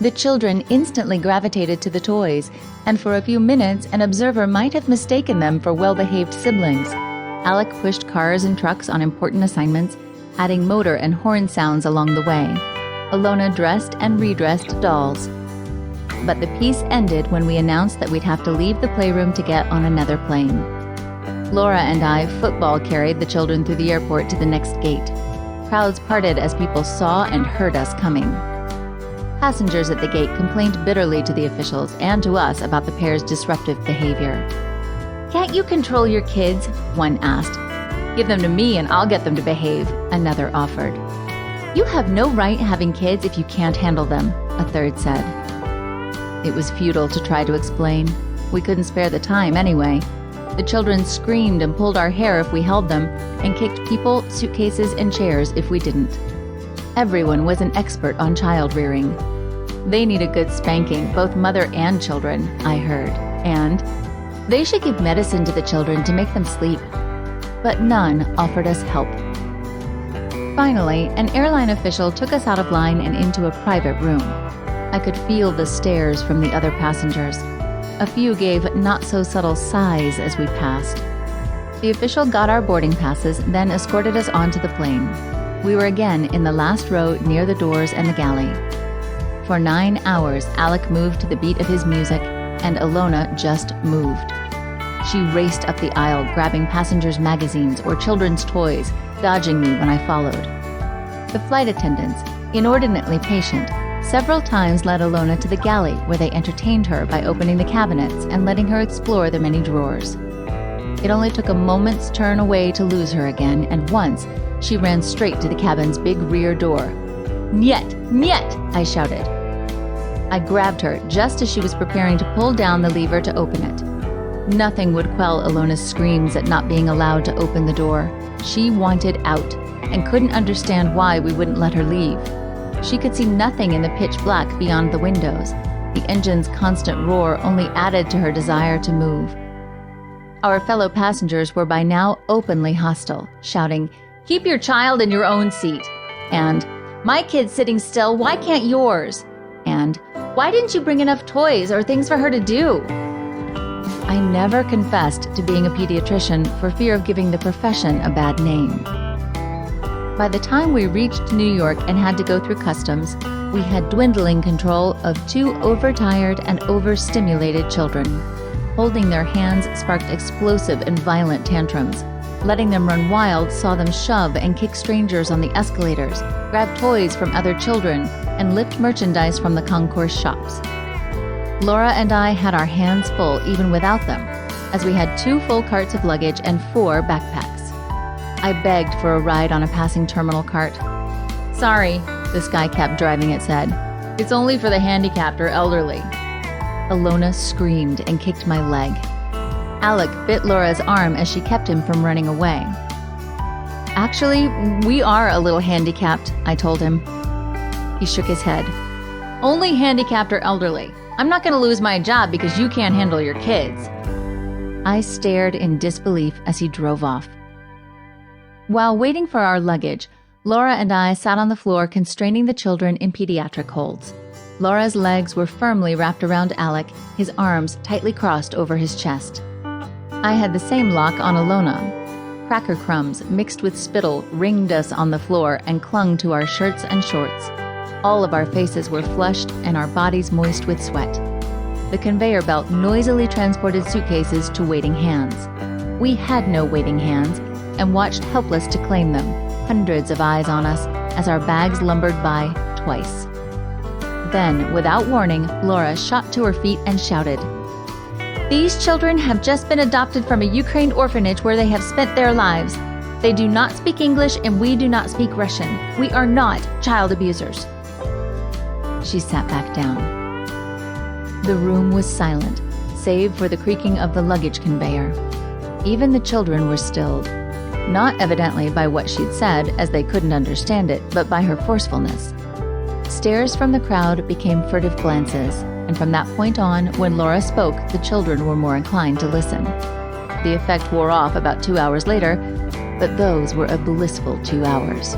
The children instantly gravitated to the toys, and for a few minutes an observer might have mistaken them for well-behaved siblings. Alec pushed cars and trucks on important assignments, adding motor and horn sounds along the way. Alona dressed and redressed dolls. But the piece ended when we announced that we'd have to leave the playroom to get on another plane. Laura and I football carried the children through the airport to the next gate. Crowds parted as people saw and heard us coming. Passengers at the gate complained bitterly to the officials and to us about the pair's disruptive behavior. "Can't you control your kids?" one asked. "Give them to me and I'll get them to behave," another offered. "You have no right having kids if you can't handle them," a third said. It was futile to try to explain. We couldn't spare the time anyway. The children screamed and pulled our hair if we held them, and kicked people, suitcases, and chairs if we didn't. Everyone was an expert on child rearing. They need a good spanking, both mother and children, I heard, and they should give medicine to the children to make them sleep. But none offered us help. Finally, an airline official took us out of line and into a private room. I could feel the stares from the other passengers. A few gave not-so-subtle sighs as we passed. The official got our boarding passes, then escorted us onto the plane. We were again in the last row near the doors and the galley. For 9 hours, Alec moved to the beat of his music, and Alona just moved. She raced up the aisle, grabbing passengers' magazines or children's toys, dodging me when I followed. The flight attendants, inordinately patient, several times led Alona to the galley, where they entertained her by opening the cabinets and letting her explore the many drawers. It only took a moment's turn away to lose her again, and once she ran straight to the cabin's big rear door. "Niet! Niet!" I shouted. I grabbed her just as she was preparing to pull down the lever to open it. Nothing would quell Alona's screams at not being allowed to open the door. She wanted out, and couldn't understand why we wouldn't let her leave. She could see nothing in the pitch black beyond the windows. The engine's constant roar only added to her desire to move. Our fellow passengers were by now openly hostile, shouting, "Keep your child in your own seat," and "My kid's sitting still, why can't yours?" and "Why didn't you bring enough toys or things for her to do?" I never confessed to being a pediatrician for fear of giving the profession a bad name. By the time we reached New York and had to go through customs, we had dwindling control of 2 overtired and overstimulated children. Holding their hands sparked explosive and violent tantrums. Letting them run wild saw them shove and kick strangers on the escalators, grab toys from other children, and lift merchandise from the concourse shops. Laura and I had our hands full even without them, as we had 2 full carts of luggage and 4 backpacks. I begged for a ride on a passing terminal cart. "Sorry," this guy kept driving it said. "It's only for the handicapped or elderly." Alona screamed and kicked my leg. Alec bit Laura's arm as she kept him from running away. "Actually, we are a little handicapped," I told him. He shook his head. "Only handicapped or elderly. I'm not going to lose my job because you can't handle your kids." I stared in disbelief as he drove off. While waiting for our luggage, Laura and I sat on the floor constraining the children in pediatric holds. Laura's legs were firmly wrapped around Alec, his arms tightly crossed over his chest. I had the same lock on Alona. Cracker crumbs mixed with spittle ringed us on the floor and clung to our shirts and shorts. All of our faces were flushed and our bodies moist with sweat. The conveyor belt noisily transported suitcases to waiting hands. We had no waiting hands and watched helpless to claim them, hundreds of eyes on us as our bags lumbered by twice. Then, without warning, Laura shot to her feet and shouted, "These children have just been adopted from a Ukraine orphanage where they have spent their lives. They do not speak English and we do not speak Russian. We are not child abusers." She sat back down. The room was silent, save for the creaking of the luggage conveyor. Even the children were stilled, not evidently by what she'd said, as they couldn't understand it, but by her forcefulness. Stares from the crowd became furtive glances, and from that point on, when Laura spoke, the children were more inclined to listen. The effect wore off about 2 hours later, but those were a blissful 2 hours.